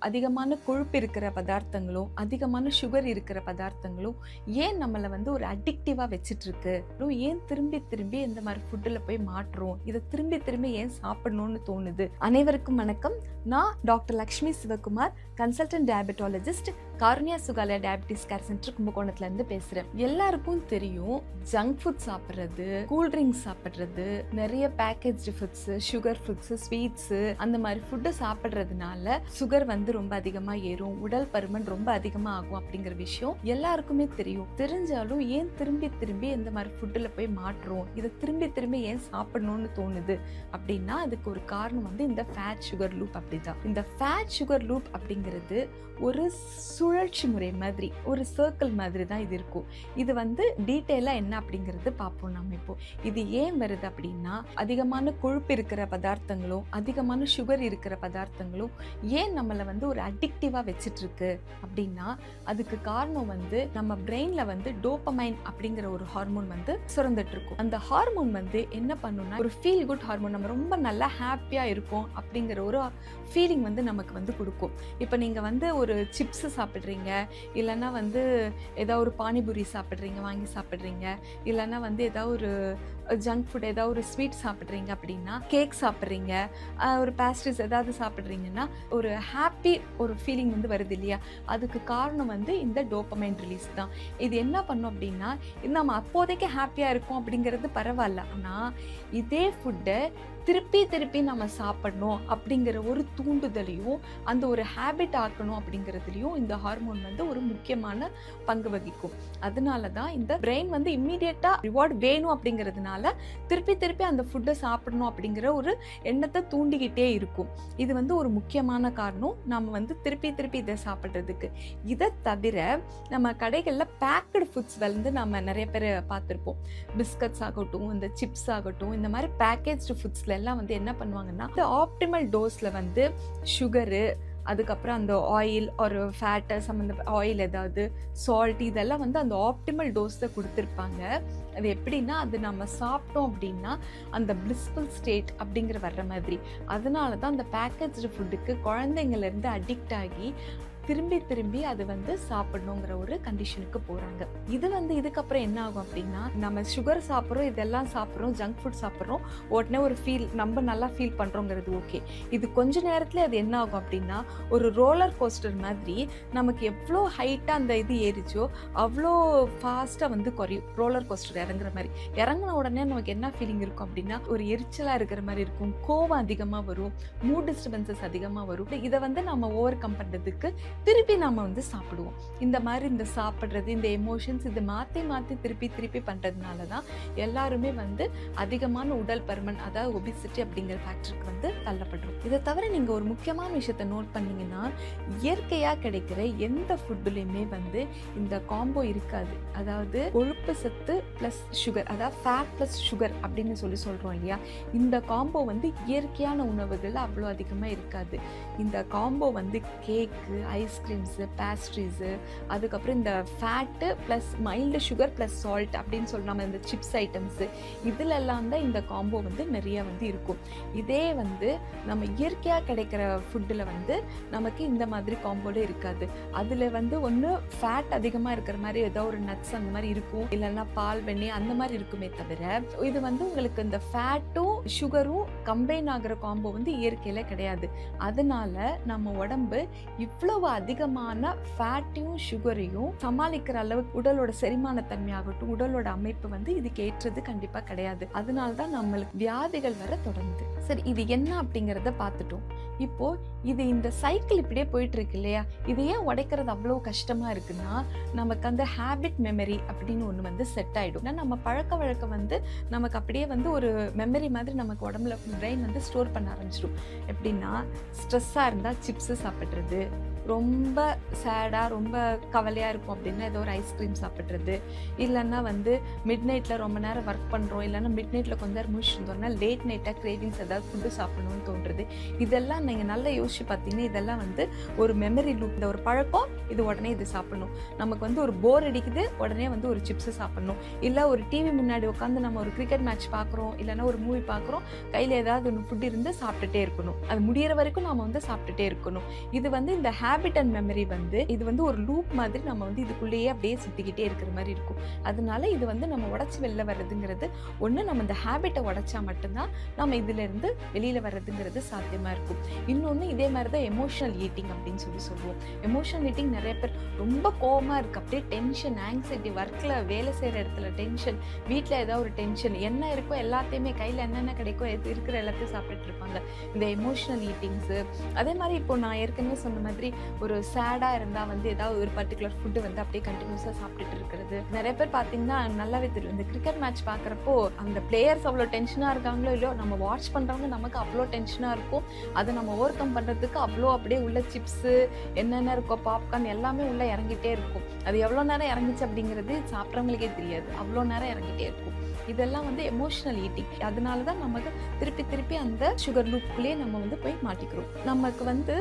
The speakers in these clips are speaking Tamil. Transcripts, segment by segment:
அதிகமான கொழுப்பு இருக்கிற பதார்த்தங்களும், அதிகமான சுகர் இருக்கிற பதார்த்தங்களும் ஏன் நம்மள ஒரு அடிக்டிவா வச்சுட்டுருக்கு? ஏன் திரும்பி திரும்பி இந்த மாரி ஃபுட்டுல போய் மாட்றோம்? இத திரும்பி திரும்பி ஏன் சாப்பிடணும்னு தோணுது? அனைவருக்கும் வணக்கம். நான் doctor Lakshmi Sivakumar, consultant diabetologist, Karunya Sukhalaya diabetes care centre கும்பகோணத்துல இருந்து பேசுறேன். எல்லாருக்கும் தெரியும், ஜங்க் ஃபுட் சாப்பிடுறது, கூல் ட்ரிங்க்ஸ் சாப்பிடுறது, நிறைய packaged foods, sugar foods, sweets அந்த மாதிரி ஃபுட்டு சாப்பிடுறதுனால சுகர் ரொம்ப அதிகமா ஏறும், உடல் பருமன் ரொம்ப அதிகமா ஆகும் அப்படிங்கிற விஷயம் எல்லாருக்குமே தெரியும். தெரிஞ்சாலும் ஏன் திரும்பி திரும்பி இந்த மாதிரி ஃபுட்டுல போய் மாட்டுறோம்? இதை திரும்பி திரும்பி ஏன் சாப்பிடணும்னு தோணுது அப்படின்னா, அதுக்கு ஒரு காரணம் இந்த ஃபேட் சுகர் லூப். அப்படிதான் இந்த ஃபேட் சுகர் லூப் அப்படிங்கிறது ஒரு சுழற்சி முறை மாதிரி, ஒரு சர்க்கிள் மாதிரி தான் இது இருக்கும். இது டீட்டெயிலா என்ன அப்படிங்கிறது பார்ப்போம் நம்ம இப்போ. இது ஏன் வருது அப்படின்னா, அதிகமான கொழுப்பு இருக்கிற பதார்த்தங்களும், அதிகமான சுகர் இருக்கிற பதார்த்தங்களும் ஏன் நம்மள ஒரு அடிக்டிவா வச்சிட்டு இருக்கு அப்படின்னா, அதுக்கு காரணம் நம்ம பிரெயின்ல டோபமைன் அப்படிங்கிற ஒரு ஹார்மோன் சுரந்துட்டு இருக்கும். அந்த ஹார்மோன் என்ன பண்ணும்னா, ஒரு ஃபீல் குட் ஹார்மோன். நம்ம ரொம்ப நல்லா ஹாப்பியா இருக்கும் அப்படிங்கிற ஒரு ஃபீலிங் நமக்கு கொடுக்கும். இப்போ நீங்க ஒரு சிப்ஸ் சாப்பிட்றீங்க, இல்லைன்னா ஏதாவது ஒரு பானிபூரி சாப்பிட்றீங்க, வாங்கி சாப்பிட்றீங்க, இல்லைன்னா ஏதாவது ஒரு ஜங்க் ஃபுட், ஏதாவது ஒரு ஸ்வீட் சாப்பிட்றீங்க அப்படின்னா, கேக் சாப்பிட்றீங்க, ஒரு பேஸ்ட்ரிஸ் ஏதாவது சாப்பிட்றீங்கன்னா, ஒரு ஹாப்பி ஒரு ஃபீலிங் வருது இல்லையா? அதுக்கு காரணம் இந்த டோபமைன் ரிலீஸ் தான். இது என்ன பண்ணும் அப்படின்னா, நம்ம அப்போதைக்கு ஹாப்பியாக இருக்கும் அப்படிங்கிறது பரவாயில்ல, ஆனால் இதே ஃபுட்டை திருப்பி திருப்பி நம்ம சாப்பிடணும் அப்படிங்கிற ஒரு தூண்டுதலையும், அந்த ஒரு ஹேபிட் ஆக்கணும் அப்படிங்கிறதுலையும் இந்த ஹார்மோன் ஒரு முக்கியமான பங்கு வகிக்கும். அதனால தான் இந்த பிரெயின் இம்மீடியட்டா ரிவார்ட் வேணும் அப்படிங்கிறதுனால திருப்பி திருப்பி அந்த ஃபுட்டை சாப்பிடணும் அப்படிங்கிற ஒரு எண்ணத்தை தூண்டிக்கிட்டே இருக்கும். இது ஒரு முக்கியமான காரணம் நம்ம திருப்பி திருப்பி இதை சாப்பிட்றதுக்கு. இதை தவிர நம்ம கடைகளில் பேக்கடு ஃபுட்ஸ் நம்ம நிறைய பேர் பார்த்துருப்போம். பிஸ்கட்ஸ் ஆகட்டும், இந்த சிப்ஸ் ஆகட்டும், இந்த மாதிரி பேக்கேஜ்டு ஃபுட்ஸ்ல எல்லாம் என்ன பண்ணுவாங்கன்னா, ஆப்டிமல் டோஸ்ல சுகரு, அதுக்கப்புறம் அந்த ஆயில் ஒரு ஃபேட்டை சம்மந்த ஆயில், ஏதாவது சால்ட், இதெல்லாம் அந்த ஆப்டிமல் டோஸில் கொடுத்துருப்பாங்க. அது எப்படின்னா, அது நம்ம சாப்பிட்டோம் அப்படின்னா அந்த பிளிஸ்ஃபுல் ஸ்டேட் அப்படிங்கிற வர்ற மாதிரி. அதனால தான் அந்த பேக்கேஜ்டு ஃபுட்டுக்கு குழந்தைங்கள்லேருந்து அடிக்ட் ஆகி திரும்பி திரும்பி அது சாப்பிடணுங்கிற ஒரு கண்டிஷனுக்கு போகிறாங்க. இது இதுக்கப்புறம் என்ன ஆகும் அப்படின்னா, நம்ம சுகர் சாப்பிட்றோம், இதெல்லாம் சாப்பிட்றோம், ஜங்க் ஃபுட் சாப்பிட்றோம், உடனே ஒரு ஃபீல், நம்ம நல்லா ஃபீல் பண்ணுறோங்கிறது ஓகே. இது கொஞ்ச நேரத்தில் அது என்ன ஆகும் அப்படின்னா, ஒரு ரோலர் கோஸ்டர் மாதிரி நமக்கு எவ்வளோ ஹைட்டாக அந்த இது ஏறிச்சோ அவ்வளோ ஃபாஸ்ட்டாக குறையும். ரோலர் கோஸ்டர் இறங்குற மாதிரி இறங்கின உடனே நமக்கு என்ன ஃபீலிங் இருக்கும் அப்படின்னா, ஒரு எரிச்சலாக இருக்கிற மாதிரி இருக்கும், கோவம் அதிகமாக வரும், மூட் டிஸ்டர்பன்சஸ் அதிகமாக வரும். இதை நம்ம ஓவர் கம் பண்ணுறதுக்கு திருப்பி நம்ம சாப்பிடுவோம். இந்த மாதிரி இந்த சாப்பிட்றது, இந்த எமோஷன்ஸ், இது மாற்றி மாற்றி திருப்பி திருப்பி பண்ணுறதுனால தான் எல்லாருமே அதிகமான உடல் பருமன், அதாவது ஒபிசிட்டி அப்படிங்கிற ஃபேக்டருக்கு தள்ளப்படுறோம். இதை தவிர நீங்கள் ஒரு முக்கியமான விஷயத்தை நோட் பண்ணீங்கன்னா, இயற்கையாக கிடைக்கிற எந்த ஃபுட்டுலையுமே இந்த காம்போ இருக்காது. அதாவது கொழுப்பு சத்து ப்ளஸ் சுகர், அதாவது ஃபேட் ப்ளஸ் சுகர் அப்படின்னு சொல்கிறோம் இல்லையா? இந்த காம்போ இயற்கையான உணவுகள் அவ்வளோ அதிகமாக இருக்காது. இந்த காம்போ கேக்கு, ஐஸ்கிரீம்ஸு, பேஸ்ட்ரீஸு, அதுக்கப்புறம் இந்த fat plus mild sugar plus salt அப்படின்னு நம்ம இந்த சிப்ஸ் ஐட்டம்ஸு, இதிலெல்லாம் தான் இந்த காம்போ நிறைய இருக்கும். இதே நம்ம இயற்கையாக கிடைக்கிற ஃபுட்டில் நமக்கு இந்த மாதிரி காம்போலே இருக்காது. அதில் ஒன்று ஃபேட் அதிகமாக இருக்கிற மாதிரி ஏதோ ஒரு நட்ஸ் அந்த மாதிரி இருக்கும், இல்லைன்னா பால், வெண்ணெய் அந்த மாதிரி இருக்குமே தவிர, இது உங்களுக்கு இந்த ஃபேட்டும் சுகரும் கம்பைன் ஆகிற காம்போ இயற்கையில் கிடையாது. அதனால நம்ம உடம்பு இவ்வளவு அதிகமான ஃபேட்டையும் சுகரையும் சமாளிக்கிற அளவுக்கு உடலோட செரிமான தன்மையாகட்டும், உடலோட அமைப்பு இதுக்கு ஏற்றது கண்டிப்பா கிடையாது. அதனால தான் நம்மளுக்கு வியாதிகள் வர தொடங்குது. சரி, இது என்ன அப்படிங்கிறத பார்த்துட்டோம். இப்போ இது இந்த சைக்கிள் இப்படியே போயிட்டு இருக்கு இல்லையா? இது ஏன் உடைக்கிறது அவ்வளோ கஷ்டமா இருக்குன்னா, நமக்கு அந்த ஹேபிட் மெமரி அப்படின்னு ஒன்று செட் ஆயிடும். நம்ம பழக்க வழக்கம் நமக்கு அப்படியே ஒரு மெமரி மாதிரி நமக்கு உடம்புல பிரெயின் ஸ்டோர் பண்ண ஆரம்பிச்சிடும். எப்படின்னா, ஸ்ட்ரெஸ்ஸாக இருந்தால் சிப்ஸு சாப்பிட்றது, ரொம்ப சேடாக ரொம்ப கவலையாக இருக்கும் அப்படின்னா ஏதோ ஒரு ஐஸ்கிரீம் சாப்பிட்றது, இல்லைன்னா வந்து மிட் நைட்டில் ரொம்ப நேரம் ஒர்க் பண்ணுறோம், இல்லைன்னா மிட் நைட்டில் கொஞ்ச நேரம் முடிச்சுருந்தோம்னா லேட் நைட்டாக கிரேவிங்ஸ் ஏதாவது ஃபுட்டு சாப்பிடணும்னு தோன்றுறது. இதெல்லாம் நீங்கள் நல்லா யோசிச்சு பார்த்தீங்கன்னா இதெல்லாம் வந்து ஒரு மெமரி லூப். இந்த ஒரு பழக்கம், இது உடனே இது சாப்பிடணும். நமக்கு வந்து ஒரு போர் அடிக்குது, உடனே வந்து ஒரு சிப்ஸை சாப்பிடணும். இல்லை ஒரு டிவி முன்னாடி உட்காந்து நம்ம ஒரு கிரிக்கெட் மேட்ச் பார்க்குறோம், இல்லைன்னா ஒரு மூவி பார்க்குறோம், கையில் ஏதாவது ஒன்று ஃபுட் இருந்து சாப்பிட்டுட்டே இருக்கணும். அது முடியிற வரைக்கும் நம்ம வந்து சாப்பிட்டுட்டே இருக்கணும். இது வந்து இந்த ஹேபிட் அண்ட் மெமரி வந்து இது வந்து ஒரு லூப் மாதிரி நம்ம வந்து இதுக்குள்ளேயே அப்படியே சுற்றிக்கிட்டே இருக்கிற மாதிரி இருக்கும். அதனால இது வந்து நம்ம உடச்சி வெளில வர்றதுங்கிறது ஒன்று, நம்ம இந்த ஹேபிட்டை உடைச்சா மட்டும்தான் நம்ம இதிலிருந்து வெளியில் வர்றதுங்கிறது சாத்தியமாக இருக்கும். இன்னொன்று இதே மாதிரி தான் எமோஷனல் ஈட்டிங் அப்படின்னு சொல்லுவோம். எமோஷனல் ஈட்டிங் நிறைய பேர் ரொம்ப கோவமாக இருக்குது, அப்படியே டென்ஷன், ஆங்ஸைட்டி, ஒர்க்கில் வேலை செய்கிற இடத்துல டென்ஷன், வீட்டில் ஏதாவது ஒரு டென்ஷன், என்ன இருக்கோ எல்லாத்தையுமே கையில் என்னென்ன கிடைக்கோ எது இருக்கிற எல்லாத்தையும் சாப்பிட்டுட்டு இருப்பாங்க. இந்த எமோஷனல் ஈட்டிங்ஸு அதே மாதிரி இப்போ நான் ஏற்கனவே சொன்ன மாதிரி ஒரு சேடாக இருந்தால் வந்து ஏதாவது ஒரு பர்டிகுலர் ஃபுட்டு வந்து அப்படியே கண்டினியூஸாக சாப்பிட்டுட்டு இருக்கிறது. நிறைய பேர் பார்த்தீங்கன்னா நல்லாவே தெரியும், இந்த கிரிக்கெட் மேட்ச் பார்க்குறப்போ அந்த பிளேயர்ஸ் அவ்வளோ டென்ஷனாக இருக்காங்களோ இல்லையோ, நம்ம வாட்ச் பண்ணுறவங்க நமக்கு அவ்வளோ டென்ஷனாக இருக்கும். அதை நம்ம ஓவர் கம் பண்ணுறதுக்கு அவ்வளோ அப்படியே உள்ள சிப்ஸு என்னென்ன இருக்கோ பாப்கார்ன் எல்லாமே உள்ளே இறங்கிட்டே இருக்கும். அது எவ்வளோ நேரம் இறங்கிச்சு அப்படிங்கிறது சாப்பிட்றவங்களுக்கே தெரியாது, அவ்வளோ நேரம் இறங்கிட்டே இருக்கும். இதெல்லாம் வந்து எமோஷனல் ஈட்டிங். அதனால தான் நமக்கு திருப்பி திருப்பி அந்த சுகர் லூப்புக்குள்ளேயே நம்ம வந்து போய் மாட்டிக்கிறோம். நமக்கு வந்து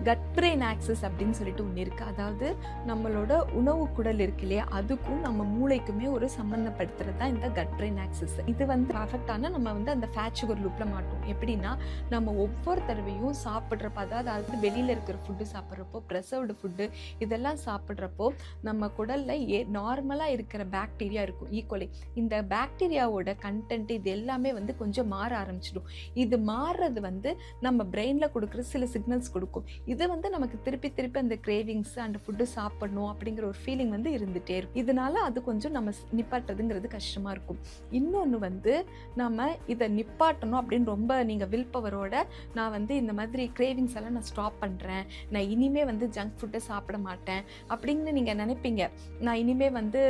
கட் பிரெயின் ஆக்சஸ் அப்படின்னு சொல்லிட்டு ஒன்று இருக்குது. அதாவது நம்மளோட உணவு குடல் இருக்கு இல்லையா, அதுக்கும் நம்ம மூளைக்குமே ஒரு சம்மந்தப்படுத்துறது தான் இந்த கட் பிரெயின் ஆக்சஸ். இது வந்து பர்ஃபெக்டான நம்ம வந்து அந்த ஃபேட் சுகர் லூப்பில் மாட்டோம். எப்படின்னா நம்ம ஒவ்வொரு தடவையும் சாப்பிட்றப்ப, அதாவது வெளியில் இருக்கிற ஃபுட்டு சாப்பிட்றப்போ, ப்ரெசர்வ்டு ஃபுட்டு இதெல்லாம் சாப்பிட்றப்போ நம்ம குடலில் நார்மலாக இருக்கிற பாக்டீரியா இருக்கும், ஈக்குவலி. இந்த பாக்டீரியாவோட கண்டென்ட் இது எல்லாமே வந்து கொஞ்சம் மாற ஆரம்பிச்சிடும். இது மாறுறது வந்து நம்ம பிரெயினில் கொடுக்குற சில சிக்னல்ஸ் கொடுக்கும். இது வந்து நமக்கு திருப்பி திருப்பி அந்த கிரேவிங்ஸ் அந்த ஃபுட்டு சாப்பிடணும் அப்படிங்கிற ஒரு ஃபீலிங் வந்து இருந்துகிட்டே இருக்கும். இதனால அது கொஞ்சம் நம்ம நிப்பாட்டுறதுங்கிறது கஷ்டமாக இருக்கும். இன்னொன்று வந்து நம்ம இதை நிப்பாட்டணும் அப்படின்னு ரொம்ப நீங்கள் வில் பவரோட நான் வந்து இந்த மாதிரி கிரேவிங்ஸ் எல்லாம் நான் ஸ்டாப் பண்ணுறேன், நான் இனிமே வந்து ஜங்க் ஃபுட்டை சாப்பிட மாட்டேன் அப்படின்னு நீங்கள் நினைப்பீங்க. நான் இனிமே வந்து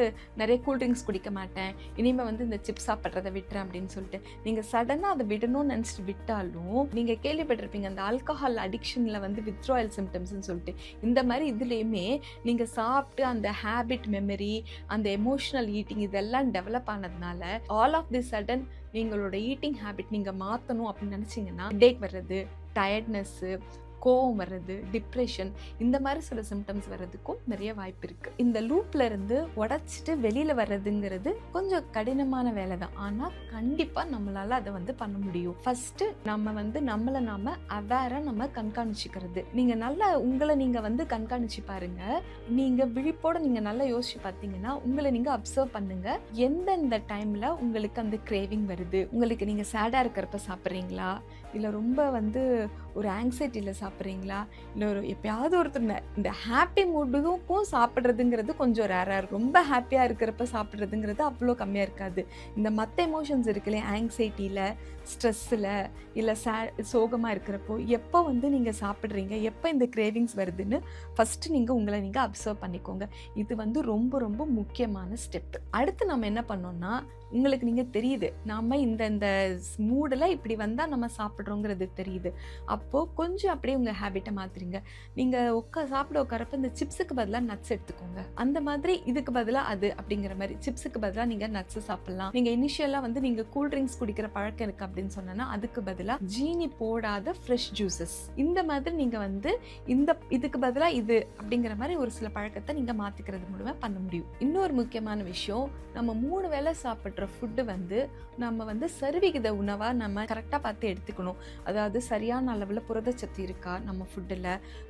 நிறைய கூல்ட்ரிங்க்ஸ் குடிக்க மாட்டேன், இனிமேல் வந்து இந்த சிப்ஸ் சாப்பிட்றதை விட்டுறேன் அப்படின்னு சொல்லிட்டு நீங்கள் சடனாக அதை விடணும்னு நினச்சிட்டு விட்டாலும், நீங்கள் கேள்விப்பட்டிருப்பீங்க அந்த ஆல்கஹால் அடிக்ஷனில் வந்து வித்ட்ராயல் சிம்டம்ஸ்ன்னு சொல்லிட்டு. இந்த மாதிரி இதுலேயுமே நீங்கள் சாப்பிட்டு அந்த ஹேபிட் மெமரி, அந்த எமோஷனல் ஈட்டிங் இதெல்லாம் டெவலப் ஆனதுனால ஆல் ஆஃப் தி சடன் நீங்களோட ஈட்டிங் ஹேபிட் நீங்கள் மாற்றணும் அப்படின்னு நினச்சிங்கன்னா ஹெடேக் வர்றது, டயர்ட்னஸ்ஸு, கோவம் வர்றது, டிப்ரெஷன், இந்த மாதிரி சில சிம்டம்ஸ் வர்றதுக்கும் நிறைய வாய்ப்பு இருக்குது. இந்த லூப்ல இருந்து உடச்சிட்டு வெளியில் வர்றதுங்கிறது கொஞ்சம் கடினமான வேலை தான். ஆனால் கண்டிப்பாக நம்மளால் அதை வந்து பண்ண முடியும். ஃபஸ்ட்டு நம்ம வந்து நம்மளை நாம அவேராக நம்ம கண்காணிச்சிக்கிறது. நீங்கள் நல்லா உங்களை நீங்கள் வந்து கண்காணிச்சு பாருங்க. நீங்கள் விழிப்போடு நீங்கள் நல்லா யோசிச்சு பார்த்தீங்கன்னா உங்களை நீங்கள் அப்சர்வ் பண்ணுங்க. எந்தெந்த டைமில் உங்களுக்கு அந்த கிரேவிங் வருது, உங்களுக்கு நீங்கள் சேடாக இருக்கிறப்ப சாப்பிட்றீங்களா, இல்லை ரொம்ப வந்து ஒரு ஆங்ஸைட்டியில் சாப்பிட்றீங்களா, இல்லை ஒரு எப்பயாவது ஒருத்தர் இந்த ஹாப்பி மூடுக்கும் சாப்பிட்றதுங்கிறது கொஞ்சம் ரேராக இருக்கும். ரொம்ப ஹாப்பியாக இருக்கிறப்ப சாப்பிட்றதுங்கிறது அவ்வளோ கம்மியாக இருக்காது. இந்த மற்ற எமோஷன்ஸ் இருக்குல்லையே, ஆங்ஸைட்டியில், ஸ்ட்ரெஸ்ஸில், இல்லை சோகமாக இருக்கிறப்போ எப்போ வந்து நீங்கள் சாப்பிட்றீங்க, எப்போ இந்த கிரேவிங்ஸ் வருதுன்னு ஃபஸ்ட்டு நீங்கள் உங்களை நீங்கள் அப்சர்வ் பண்ணிக்கோங்க. இது வந்து ரொம்ப ரொம்ப முக்கியமான ஸ்டெப்பு. அடுத்து நம்ம என்ன பண்ணோம்னா, உங்களுக்கு நீங்கள் தெரியுது நாம் இந்த மூடில் இப்படி வந்தால் நம்ம சாப்பிட்றோங்கிறது தெரியுது. அப்போது கொஞ்சம் அப்படியே உங்கள் ஹேபிட்டை மாற்றுறீங்க. நீங்கள் சாப்பிட உட்காரப்ப இந்த சிப்ஸுக்கு பதிலாக நட்ஸ் எடுத்துக்கோங்க. அந்த மாதிரி இதுக்கு பதிலாக அது அப்படிங்கிற மாதிரி சிப்ஸுக்கு பதிலாக நீங்கள் நட்ஸு சாப்பிட்லாம். நீங்கள் இனிஷியலாக வந்து நீங்கள் கூல்ட்ரிங்க்ஸ் குடிக்கிற பழக்கம் இருக்குது அப்படின்னு சொன்னோன்னா அதுக்கு பதிலாக ஜீனி போடாத ஃப்ரெஷ் ஜூஸஸ், இந்த மாதிரி நீங்கள் வந்து இதுக்கு பதிலாக இது அப்படிங்கிற மாதிரி ஒரு சில பழக்கத்தை நீங்கள் மாற்றிக்கிறது மூலமாக பண்ண முடியும். இன்னொரு முக்கியமான விஷயம், நம்ம 3 வேளை சாப்பிட்ற ஃபுட்டு வந்து நம்ம வந்து சரிவிகித உணவாக நம்ம கரெக்டாக பார்த்து எடுத்துக்கணும். அதாவது சரியான அளவில் புரதச்சத்து இருக்கா நம்ம ஃபுட்டில்,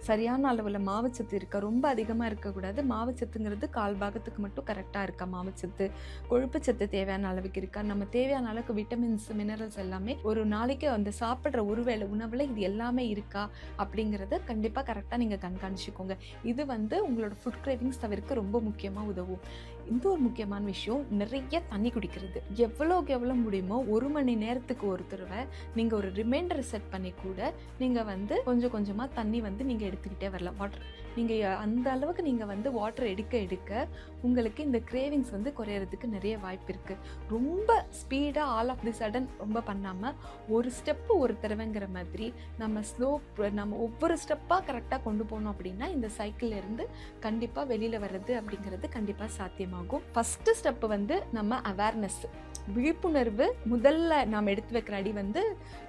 சரியான அளவில் மாவுச்சத்து இருக்கா, ரொம்ப அதிகமாக இருக்கக்கூடாது. மாவுச்சத்துங்கிறது 1/4 பாகத்துக்கு மட்டும் கரெக்டாக இருக்கா மாவுச்சத்து, கொழுப்புச்சத்து தேவையான அளவுக்கு இருக்கா, நம்ம தேவையான அளவுக்கு விட்டமின்ஸ் மினரல்ஸ் எல்லாமே ஒரு நாளைக்கு அந்த சாப்பிட்ற ஒரு வேளை உணவில் இது எல்லாமே இருக்கா அப்படிங்கிறத கண்டிப்பாக கரெக்டாக நீங்கள் கண்காணிச்சுக்கோங்க. இது வந்து உங்களோட ஃபுட் கிரேவிங்ஸ் தவிர்க்க ரொம்ப முக்கியமாக உதவும். இந்த ஒரு முக்கியமான விஷயம், நிறைய தண்ணி குடிக்கிறது. வைக்கிறது. எவ்வளோக்கு எவ்வளோ முடியுமோ 1 மணி நேரத்துக்கு ஒரு தடவை நீங்கள் ஒரு ரிமைண்டர் செட் பண்ணி கூட நீங்கள் வந்து கொஞ்சம் கொஞ்சமாக தண்ணி வந்து நீங்கள் எடுத்துக்கிட்டே வரலாம். வாட்டர் நீங்கள் அந்த அளவுக்கு நீங்கள் வந்து வாட்டர் எடுக்க எடுக்க உங்களுக்கு இந்த கிரேவிங்ஸ் வந்து குறையிறதுக்கு நிறைய வாய்ப்பு இருக்குது. ரொம்ப ஸ்பீடாக ஆல் ஆஃப் தி சடன் ரொம்ப பண்ணாமல் ஒரு ஸ்டெப்பு ஒரு தடவைங்கிற மாதிரி நம்ம ஒவ்வொரு ஸ்டெப்பாக கரெக்டாக கொண்டு போனோம் அப்படின்னா இந்த சைக்கிள் இருந்து கண்டிப்பாக வெளியில் வர்றது அப்படிங்கிறது கண்டிப்பாக சாத்தியமாகும். ஃபஸ்ட்டு ஸ்டெப்பு வந்து நம்ம அவேர்னஸ், விழிப்புணர்வு. முதல்ல நாம் எடுத்து வைக்கிற அடி வந்து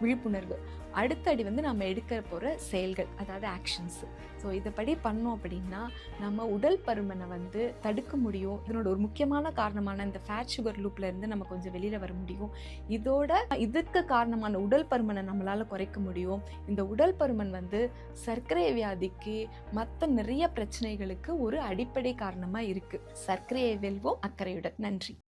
விழிப்புணர்வு. அடுத்த அடி வந்து நம்ம எடுக்க போகிற செயல்கள், அதாவது ஆக்ஷன்ஸ். ஸோ இதைப்படி பண்ணோம் அப்படின்னா நம்ம உடல் பருமனை வந்து தடுக்க முடியும். இதனோட ஒரு முக்கியமான காரணமான இந்த ஃபேட் சுகர் லூப்ல இருந்து நம்ம கொஞ்சம் வெளியில் வர முடியும். இதுக்கு காரணமான உடல் பருமனை நம்மளால் குறைக்க முடியும். இந்த உடல் பருமன் வந்து சர்க்கரை வியாதிக்கு மற்ற நிறைய பிரச்சனைகளுக்கு ஒரு அடிப்படை காரணமாக இருக்குது. சர்க்கரையை வெல்வோம் அக்கறையுடன். நன்றி.